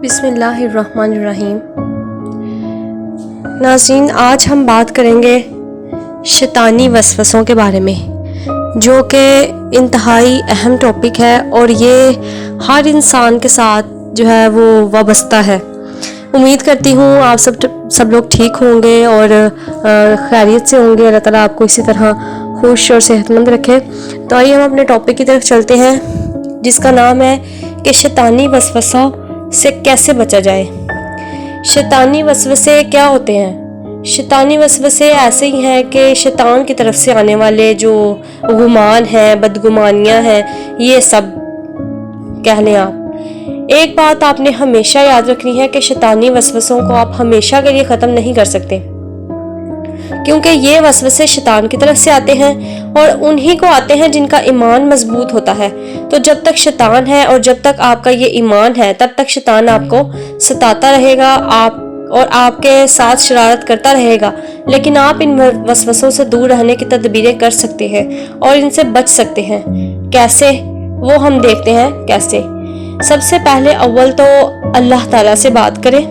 بسم اللہ الرحمن الرحیم۔ ناظرین، آج ہم بات کریں گے شیطانی وسوسوں کے بارے میں، جو کہ انتہائی اہم ٹاپک ہے اور یہ ہر انسان کے ساتھ جو ہے وہ وابستہ ہے۔ امید کرتی ہوں آپ سب لوگ ٹھیک ہوں گے اور خیریت سے ہوں گے۔ اللہ تعالیٰ آپ کو اسی طرح خوش اور صحت مند رکھے۔ تو آئیے ہم اپنے ٹاپک کی طرف چلتے ہیں، جس کا نام ہے کہ شیطانی وسوسوں سے کیسے بچا جائے۔ شیطانی وسوسے کیا ہوتے ہیں؟ شیطانی وسوسے ایسے ہی ہیں کہ شیطان کی طرف سے آنے والے جو گمان ہیں، بدگمانیاں ہیں، یہ سب کہہ لیں آپ۔ ایک بات آپ نے ہمیشہ یاد رکھنی ہے کہ شیطانی وسوسوں کو آپ ہمیشہ کے لیے ختم نہیں کر سکتے، کیونکہ یہ وسوسے شیطان کی طرف سے آتے ہیں اور انہی کو آتے ہیں جن کا ایمان مضبوط ہوتا ہے۔ تو جب تک شیطان ہے اور جب تک آپ کا یہ ایمان ہے، تب تک شیطان آپ کو ستاتا رہے گا اور آپ کے ساتھ شرارت کرتا رہے گا، لیکن آپ ان وسوسوں سے دور رہنے کی تدبیریں کر سکتے ہیں اور ان سے بچ سکتے ہیں۔ کیسے؟ وہ ہم دیکھتے ہیں کیسے۔ سب سے پہلے اول تو اللہ تعالیٰ سے بات کریں،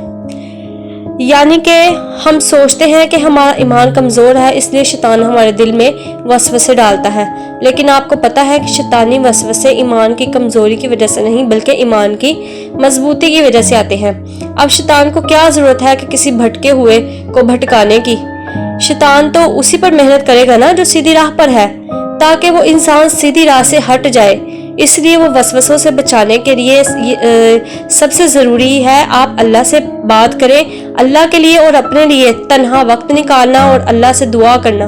یعنی کہ ہم سوچتے ہیں کہ ہمارا ایمان کمزور ہے، اس لیے شیطان ہمارے دل میں وسوسے ڈالتا ہے، لیکن آپ کو پتہ ہے کہ شیطانی وسوسے ایمان کی کمزوری کی وجہ سے نہیں بلکہ ایمان کی مضبوطی کی وجہ سے آتے ہیں۔ اب شیطان کو کیا ضرورت ہے کہ کسی بھٹکے ہوئے کو بھٹکانے کی؟ شیطان تو اسی پر محنت کرے گا نا جو سیدھی راہ پر ہے، تاکہ وہ انسان سیدھی راہ سے ہٹ جائے۔ اس لیے وہ وسوسوں سے بچانے کے لیے سب سے ضروری ہے آپ اللہ سے بات کریں، اللہ کے لیے اور اپنے لیے تنہا وقت نکالنا اور اللہ سے دعا کرنا۔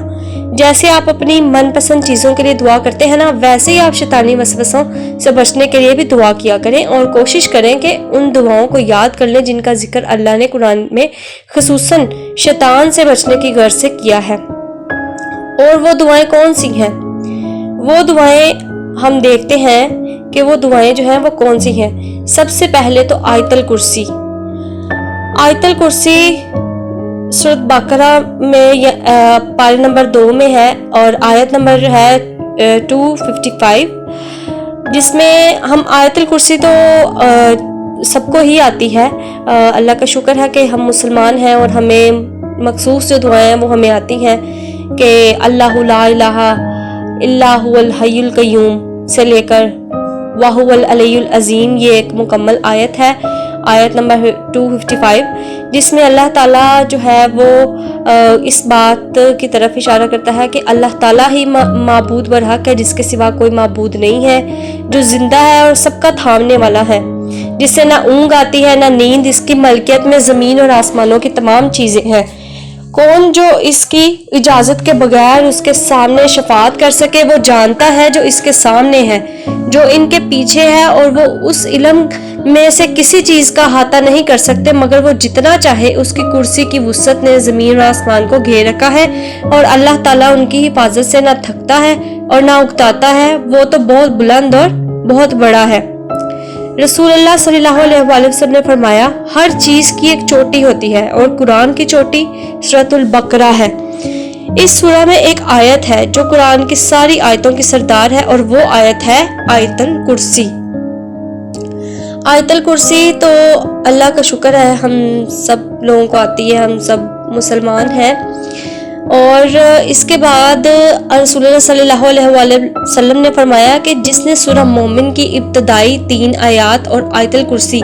جیسے آپ اپنی من پسند چیزوں کے لیے دعا کرتے ہیں نا، ویسے ہی آپ شیطانی وسوسوں سے بچنے کے لیے بھی دعا کیا کریں اور کوشش کریں کہ ان دعاؤں کو یاد کر لیں جن کا ذکر اللہ نے قرآن میں خصوصاً شیطان سے بچنے کی غرض سے کیا ہے۔ اور وہ دعائیں کون سی ہیں؟ وہ دعائیں ہم دیکھتے ہیں کہ وہ دعائیں جو ہیں وہ کون سی ہیں۔ سب سے پہلے تو آیت الکرسی۔ آیت الکرسی سورۃ بقرہ میں پارے نمبر 2 میں ہے اور آیت نمبر جو ہے 255، جس میں ہم آیت الکرسی تو سب کو ہی آتی ہے۔ اللہ کا شکر ہے کہ ہم مسلمان ہیں اور ہمیں مخصوص جو دعائیں ہیں وہ ہمیں آتی ہیں کہ اللہ لا الہ الا هو الحی القیوم سے لے کر وَهُوَ العلی العظیم، یہ ایک مکمل آیت ہے، آیت نمبر 255، جس میں اللہ تعالیٰ جو ہے وہ اس بات کی طرف اشارہ کرتا ہے کہ اللہ تعالیٰ ہی معبود برحق ہے، جس کے سوا کوئی معبود نہیں ہے، جو زندہ ہے اور سب کا تھامنے والا ہے، جس سے نہ اونگ آتی ہے نہ نیند، اس کی ملکیت میں زمین اور آسمانوں کی تمام چیزیں ہیں۔ کون جو اس کی اجازت کے بغیر اس کے سامنے شفاعت کر سکے؟ وہ جانتا ہے جو اس کے سامنے ہے، جو ان کے پیچھے ہے، اور وہ اس علم میں سے کسی چیز کا احاطہ نہیں کر سکتے مگر وہ جتنا چاہے۔ اس کی کرسی کی وسعت نے زمین اور آسمان کو گھیر رکھا ہے اور اللہ تعالیٰ ان کی حفاظت سے نہ تھکتا ہے اور نہ اکتاتا ہے، وہ تو بہت بلند اور بہت بڑا ہے۔ رسول اللہ صلی اللہ علیہ وآلہ وسلم نے فرمایا، ہر چیز کی ایک چوٹی ہوتی ہے اور قرآن کی چوٹی سورۃ البقرہ ہے۔ اس سورہ میں ایک آیت ہے جو قرآن کی ساری آیتوں کی سردار ہے اور وہ آیت ہے آیت الکرسی۔ آیت الکرسی تو اللہ کا شکر ہے ہم سب لوگوں کو آتی ہے، ہم سب مسلمان ہیں۔ اور اس کے بعد رسول اللہ صلی اللہ علیہ وآلہ وسلم نے فرمایا کہ جس نے سورہ مومن کی ابتدائی 3 آیات اور آیت الکرسی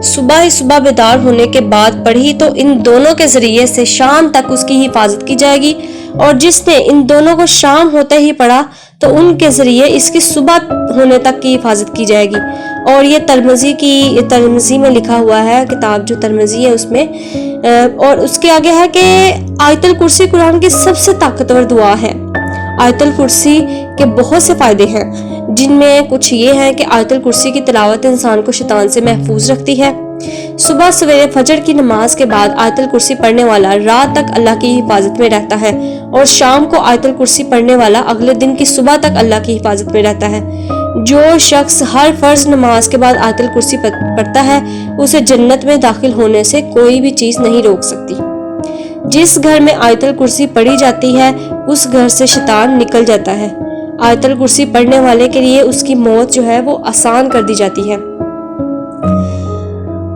صبح بیدار ہونے کے بعد پڑھی تو ان دونوں کے ذریعے سے شام تک اس کی حفاظت کی جائے گی، اور جس نے ان دونوں کو شام ہوتے ہی پڑھا تو ان کے ذریعے اس کی صبح ہونے تک کی حفاظت کی جائے گی۔ اور یہ ترمذی میں لکھا ہوا ہے، کتاب جو ترمذی ہے اس میں، اور اس کے آگے ہے کہ آیت الکرسی قرآن کی سب سے طاقتور دعا ہے۔ آیت الکرسی کے بہت سے فائدے ہیں، جن میں کچھ یہ ہیں کہ آیت الکرسی کی تلاوت انسان کو شیطان سے محفوظ رکھتی ہے۔ صبح سویرے فجر کی نماز کے بعد آیت الکرسی پڑھنے والا رات تک اللہ کی حفاظت میں رہتا ہے، اور شام کو آیت الکرسی پڑھنے والا اگلے دن کی صبح تک اللہ کی حفاظت میں رہتا ہے۔ جو شخص ہر فرض نماز کے بعد آیت الکرسی پڑھتا ہے، اسے جنت میں داخل ہونے سے کوئی بھی چیز نہیں روک سکتی۔ جس گھر میں آیت الکرسی پڑھی جاتی ہے اس گھر سے شیطان نکل جاتا ہے۔ آیت الکرسی پڑھنے والے کے لیے اس کی موت جو ہے وہ آسان کر دی جاتی ہے۔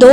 2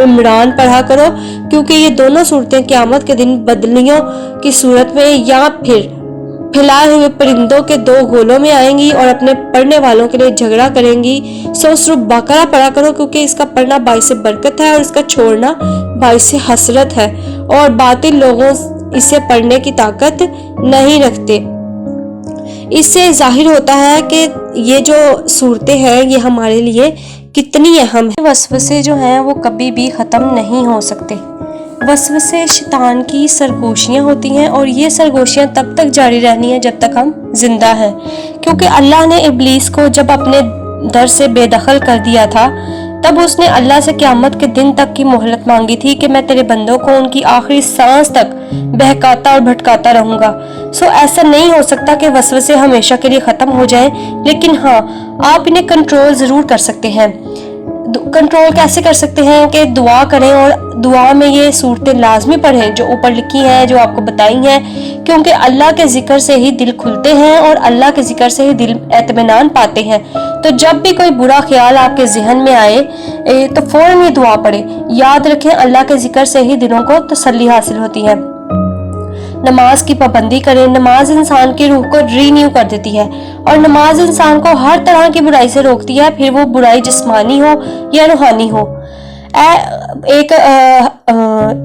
عمران پڑھا کرو، کیونکہ یہ دونوں صورتیں قیامت کے دن بدلیوں کی صورت میں یا پھر پھیلائے ہوئے پرندوں کے دو گولوں میں آئیں گی اور اپنے پڑھنے والوں کے لیے جھگڑا کریں گی۔ سورۃ بقرہ پڑھا کرو، کیونکہ اس کا پڑھنا باعث برکت ہے اور اس کا چھوڑنا باعث حسرت ہے، اور باطل لوگوں اسے پڑھنے کی طاقت نہیں رکھتے۔ اس سے ظاہر ہوتا ہے کہ یہ جو صورتیں ہیں یہ ہمارے لیے کتنی اہم ہیں۔ وسوسے جو ہیں وہ کبھی بھی ختم نہیں ہو سکتے۔ وسوسے شیطان کی سرگوشیاں ہوتی ہیں، اور یہ سرگوشیاں تب تک جاری رہنی ہیں جب تک ہم زندہ ہیں، کیونکہ اللہ نے ابلیس کو جب اپنے در سے بے دخل کر دیا تھا تب اس نے اللہ سے قیامت کے دن تک کی مہلت مانگی تھی کہ میں تیرے بندوں کو ان کی آخری سانس تک بہکاتا اور بھٹکاتا رہوں گا۔ ایسا نہیں ہو سکتا کہ وسوسے ہمیشہ کے لیے ختم ہو جائیں، لیکن ہاں آپ انہیں کنٹرول ضرور کر سکتے ہیں۔ کنٹرول کیسے کر سکتے ہیں کہ دعا کریں، اور دعا میں یہ صورتیں لازمی پڑھیں جو اوپر لکھی ہیں، جو آپ کو بتائی ہیں، کیونکہ اللہ کے ذکر سے ہی دل کھلتے ہیں اور اللہ کے ذکر سے ہی دل اطمینان پاتے ہیں۔ تو جب بھی کوئی برا خیال آپ کے ذہن میں آئے تو فوراً یہ دعا پڑھیں۔ یاد رکھیں اللہ کے ذکر سے ہی دلوں کو تسلی حاصل ہوتی ہے۔ نماز کی پابندی کریں۔ نماز انسان کی روح کو رینیو کر دیتی ہے، اور نماز انسان کو ہر طرح کی برائی سے روکتی ہے، پھر وہ برائی جسمانی ہو یا روحانی ہو۔ ایک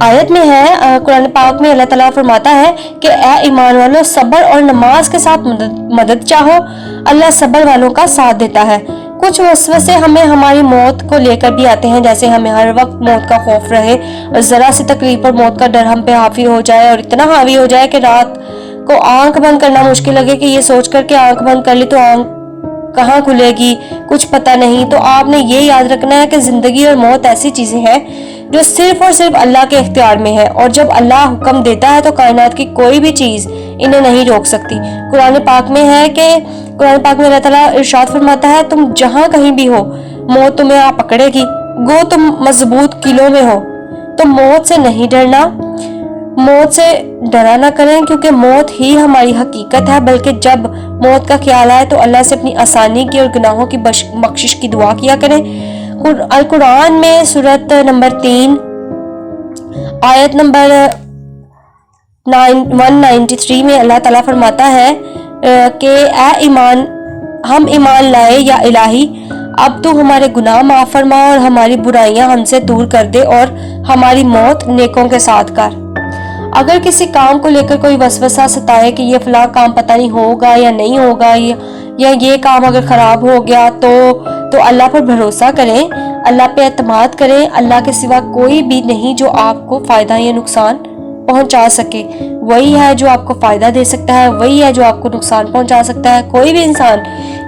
آیت میں ہے قرآن پاک میں اللہ تعالیٰ فرماتا ہے کہ اے ایمان والو، صبر اور نماز کے ساتھ مدد چاہو، اللہ صبر والوں کا ساتھ دیتا ہے۔ کچھ وسوسے ہمیں ہماری موت کو لے کر بھی آتے ہیں، جیسے ہمیں ہر وقت موت کا خوف رہے اور ذرا سی تکلیف پر موت کا ڈر ہم پہ حاوی ہو جائے، اور اتنا حاوی ہو جائے کہ رات کو آنکھ بند کرنا مشکل لگے، کہ یہ سوچ کر کے آنکھ بند کر لی تو آنکھ کہاں کھلے گی، کچھ پتہ نہیں۔ تو آپ نے یہ یاد رکھنا ہے کہ زندگی اور موت ایسی چیزیں ہیں جو صرف اور صرف اللہ کے اختیار میں ہے، اور جب اللہ حکم دیتا ہے تو کائنات کی کوئی بھی چیز انہیں نہیں روک سکتی۔ قرآن پاک میں ہے کہ قرآن پاک میں اللہ تعالیٰ ارشاد فرماتا ہے، تم جہاں کہیں بھی ہو موت تمہیں آ پکڑے گی، گو تم مضبوط قلعوں میں ہو۔ تو موت سے نہیں ڈرنا، موت سے ڈرا نہ کریں، کیونکہ موت ہی ہماری حقیقت ہے، بلکہ جب موت کا خیال آئے تو اللہ سے اپنی آسانی کی اور گناہوں کی بخشش کی دعا کیا کریں۔ القرآن میں سورۃ نمبر 3 آیت نمبر 193 میں اللہ تعالیٰ فرماتا ہے کہ ہم ایمان لائے یا الہی، اب تو ہمارے گناہ معاف فرما اور ہماری برائیاں ہم سے دور کر دے، اور ہماری موت نیکوں کے ساتھ کر۔ اگر کسی کام کو لے کر کوئی وسوسہ ستائے کہ یہ فلاں کام پتہ نہیں ہوگا یا نہیں ہوگا، یا یہ کام اگر خراب ہو گیا تو اللہ پر بھروسہ کریں، اللہ پہ اعتماد کریں۔ اللہ کے سوا کوئی بھی نہیں جو آپ کو فائدہ یا نقصان پہنچا سکے، وہی ہے جو آپ کو فائدہ دے سکتا ہے، وہی ہے جو آپ کو نقصان پہنچا سکتا ہے۔ کوئی بھی انسان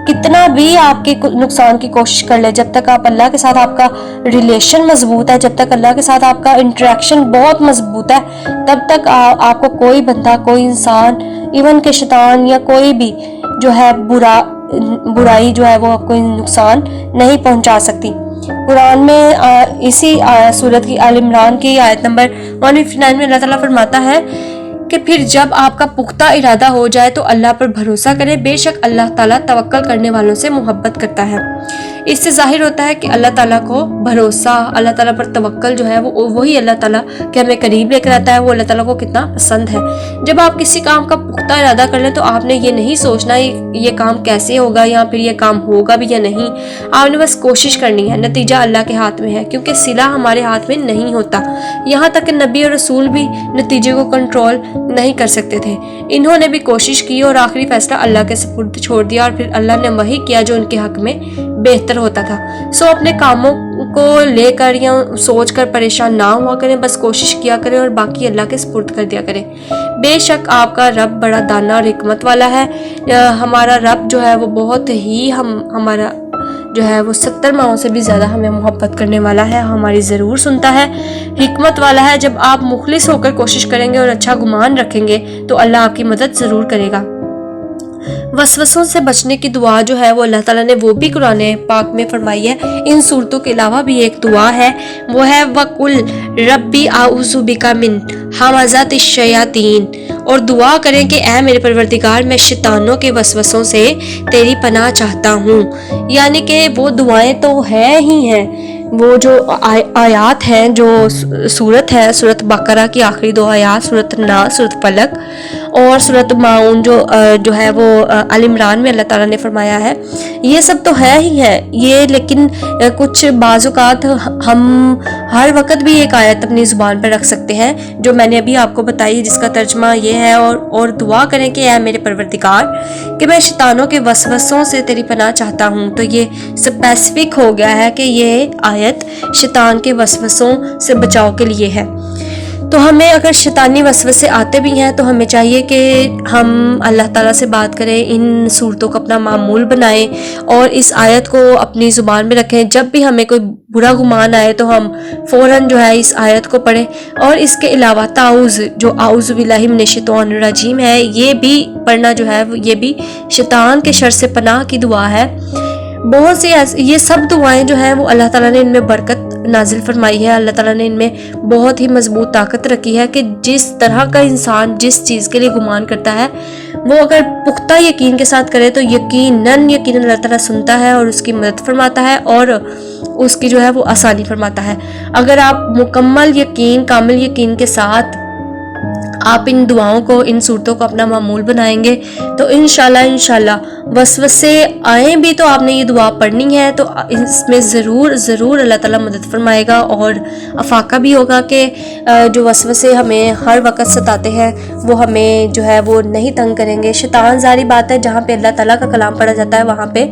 کتنا بھی آپ کے نقصان کی کوشش کر لے، جب تک آپ اللہ کے ساتھ آپ کا ریلیشن مضبوط ہے، جب تک اللہ کے ساتھ آپ کا انٹریکشن بہت مضبوط ہے، تب تک آپ کو کوئی بندہ، کوئی انسان، ایون کہ شیطان یا کوئی بھی جو ہے برائی جو ہے وہ آپ کو نقصان نہیں پہنچا سکتی۔ قرآن میں اسی سورت کی آل عمران کی آیت نمبر 159 میں اللہ تعالیٰ فرماتا ہے کہ پھر جب آپ کا پختہ ارادہ ہو جائے تو اللہ پر بھروسہ کریں، بے شک اللہ تعالیٰ توکل کرنے والوں سے محبت کرتا ہے۔ اس سے ظاہر ہوتا ہے کہ اللہ تعالیٰ کو بھروسہ، اللہ تعالیٰ پر توکل جو ہے وہ وہی اللہ تعالیٰ کہ ہمیں قریب لے کر آتا ہے، وہ اللہ تعالیٰ کو کتنا پسند ہے۔ جب آپ کسی کام کا پختہ ارادہ کر لیں تو آپ نے یہ نہیں سوچنا یہ کام کیسے ہوگا یا پھر یہ کام ہوگا بھی یا نہیں، آپ نے بس کوشش کرنی ہے۔ نتیجہ اللہ کے ہاتھ میں ہے، کیونکہ صلہ ہمارے ہاتھ میں نہیں ہوتا۔ یہاں تک کہ نبی اور رسول بھی نتیجے کو کنٹرول نہیں کر سکتے تھے، انہوں نے بھی کوشش کی اور آخری فیصلہ اللہ کے سپرد چھوڑ دیا، اور پھر اللہ نے وہی کیا جو ان کے حق میں بہتر ہوتا تھا۔ اپنے کاموں کو لے کر یا سوچ کر پریشان نہ ہوا کریں، بس کوشش کیا کریں اور باقی اللہ کے سپرد کر دیا کریں۔ بے شک آپ کا رب بڑا دانا اور حکمت والا ہے۔ ہمارا رب جو ہے وہ بہت ہی ہمارا جو ہے وہ 70 ماہوں سے بھی زیادہ ہمیں محبت کرنے والا ہے، ہماری ضرور سنتا ہے، حکمت والا ہے۔ جب آپ مخلص ہو کر کوشش کریں گے اور اچھا گمان رکھیں گے تو اللہ آپ کی مدد ضرور کرے گا۔ وسوسوں سے بچنے کی دعا جو ہے وہ اللہ تعالیٰ نے وہ بھی قرآن پاک میں فرمائی ہے۔ ان صورتوں کے علاوہ بھی ایک دعا ہے، وہ ہے وَقُلْ رَبِّ أَعُوذُ بِكَ مِنْ ہَمَزَاتِ الشَّيَاطِينِ، اور دعا کریں کہ اے میرے پروردگار، میں شیطانوں کے وسوسوں سے تیری پناہ چاہتا ہوں۔ یعنی کہ وہ دعائیں تو ہیں ہی ہیں، وہ جو آیات ہیں، جو صورت ہے، صورت بقرہ کی آخری 2 آیات، صورت ناس، صورت فلق اور صورت ماؤن جو ہے وہ آل عمران میں اللہ تعالیٰ نے فرمایا ہے، یہ سب تو ہے ہی ہے یہ، لیکن کچھ بعض اوقات ہم ہر وقت بھی ایک آیت اپنی زبان پر رکھ سکتے ہیں جو میں نے ابھی آپ کو بتائی، جس کا ترجمہ یہ ہے، اور دعا کریں کہ اے میرے پروردگار کہ میں شیطانوں کے وسوسوں سے تیری پناہ چاہتا ہوں۔ تو یہ اسپیسیفک ہو گیا ہے کہ یہ آیت شیطان کے وسوسوں سے بچاؤ کے لیے ہے۔ تو ہمیں اگر شیطانی وسوسے آتے بھی ہیں تو ہمیں چاہیے کہ ہم اللہ تعالیٰ سے بات کریں، ان صورتوں کو اپنا معمول بنائیں اور اس آیت کو اپنی زبان میں رکھیں۔ جب بھی ہمیں کوئی برا گمان آئے تو ہم فوراً جو ہے اس آیت کو پڑھیں، اور اس کے علاوہ تعوذ، جو اعوذ باللہ من الشیطان الرجیم ہے، یہ بھی پڑھنا جو ہے یہ بھی شیطان کے شر سے پناہ کی دعا ہے۔ بہت سی یہ سب دعائیں جو ہیں وہ اللہ تعالیٰ نے ان میں برکت نازل فرمائی ہے، اللہ تعالیٰ نے ان میں بہت ہی مضبوط طاقت رکھی ہے کہ جس طرح کا انسان جس چیز کے لیے گمان کرتا ہے وہ اگر پختہ یقین کے ساتھ کرے تو یقیناً اللہ تعالیٰ سنتا ہے اور اس کی مدد فرماتا ہے اور اس کی جو ہے وہ آسانی فرماتا ہے۔ اگر آپ مکمل یقین، کامل یقین کے ساتھ آپ ان دعاؤں کو، ان صورتوں کو اپنا معمول بنائیں گے تو انشاءاللہ وسوسے آئیں بھی تو آپ نے یہ دعا پڑھنی ہے، تو اس میں ضرور اللہ تعالیٰ مدد فرمائے گا اور افاقہ بھی ہوگا کہ جو وسوسے ہمیں ہر وقت ستاتے ہیں وہ ہمیں جو ہے وہ نہیں تنگ کریں گے۔ شیطان ظاہری بات ہے جہاں پہ اللہ تعالیٰ کا کلام پڑھا جاتا ہے وہاں پہ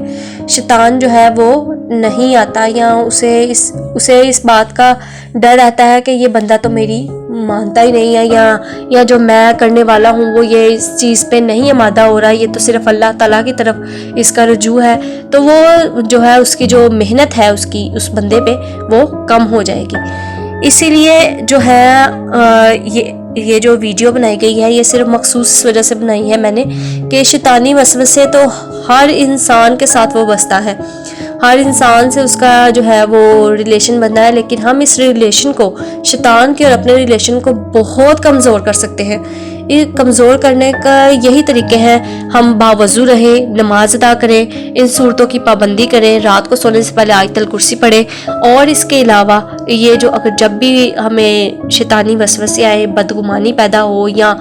شیطان جو ہے وہ نہیں آتا، یا اسے اس بات کا ڈر رہتا ہے کہ یہ بندہ تو میری مانتا ہی نہیں ہے، یا جو میں کرنے والا ہوں وہ یہ اس چیز پہ نہیں آمادہ ہو رہا، یہ تو صرف اللہ تعالیٰ کی طرف اس کا رجوع ہے، تو وہ جو ہے اس کی جو محنت ہے اس بندے پہ وہ کم ہو جائے گی۔ اسی لیے جو ہے یہ جو ویڈیو بنائی گئی ہے یہ صرف مخصوص اس وجہ سے بنائی ہے میں نے کہ شیطانی وسوسے تو ہر انسان کے ساتھ وہ بستا ہے، ہر انسان سے اس کا جو ہے وہ ریلیشن بننا ہے، لیکن ہم اس ریلیشن کو، شیطان کے اور اپنے ریلیشن کو بہت کمزور کر سکتے ہیں۔ یہ کمزور کرنے کا یہی طریقے ہیں، ہم باوضو رہیں، نماز ادا کریں، ان صورتوں کی پابندی کریں، رات کو سونے سے پہلے آیت الکرسی پڑھیں، اور اس کے علاوہ یہ جو اگر جب بھی ہمیں شیطانی وسوسے آئے، بدگمانی پیدا ہو، یا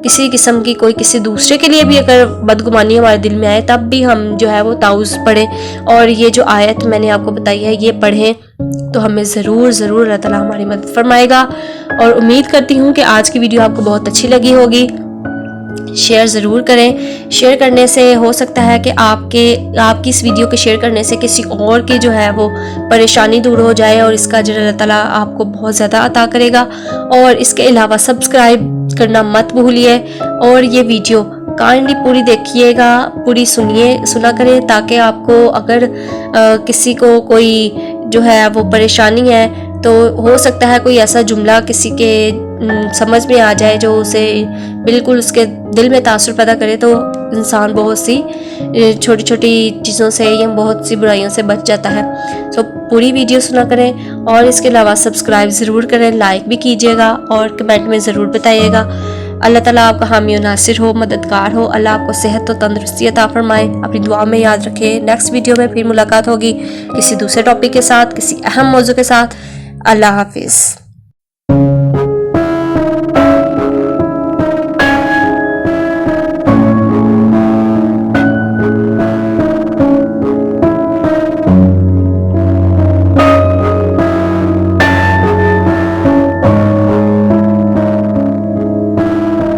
کسی قسم کی کوئی کسی دوسرے کے لیے بھی اگر بدگمانی ہمارے دل میں آئے، تب بھی ہم جو ہے وہ تعوذ پڑھیں، اور یہ جو آیت میں نے آپ کو بتائی ہے یہ پڑھیں تو ہمیں ضرور اللہ تعالیٰ ہماری مدد فرمائے گا۔ اور امید کرتی ہوں کہ آج کی ویڈیو آپ کو بہت اچھی لگی ہوگی۔ شیئر ضرور کریں، شیئر کرنے سے ہو سکتا ہے کہ آپ کی اس ویڈیو کے شیئر کرنے سے کسی اور کی جو ہے وہ پریشانی دور ہو جائے، اور اس کا اجر اللہ تعالیٰ آپ کو بہت زیادہ عطا کرے گا۔ اور اس کے علاوہ سبسکرائب کرنا مت بھولیے، اور یہ ویڈیو کائنڈلی پوری دیکھیے گا، پوری سنا کریں، تاکہ آپ کو اگر کسی کو کوئی جو ہے وہ پریشانی ہے تو ہو سکتا ہے کوئی ایسا جملہ کسی کے سمجھ میں آ جائے جو اسے بالکل اس کے دل میں تاثر پیدا کرے، تو انسان بہت سی چھوٹی چھوٹی چیزوں سے یا بہت سی برائیوں سے بچ جاتا ہے۔ سو پوری ویڈیو سنا کریں، اور اس کے علاوہ سبسکرائب ضرور کریں، لائک بھی کیجیے گا، اور کمنٹ میں ضرور بتائیے گا۔ اللہ تعالیٰ آپ کا حامی و ناصر ہو، مددگار ہو، اللہ آپ کو صحت و تندرستی عطا فرمائے۔ اپنی دعا میں یاد رکھیں۔ نیکسٹ ویڈیو میں پھر ملاقات ہوگی کسی دوسرے ٹاپک کے ساتھ، کسی اہم موضوع کے ساتھ۔ اللہ حافظ۔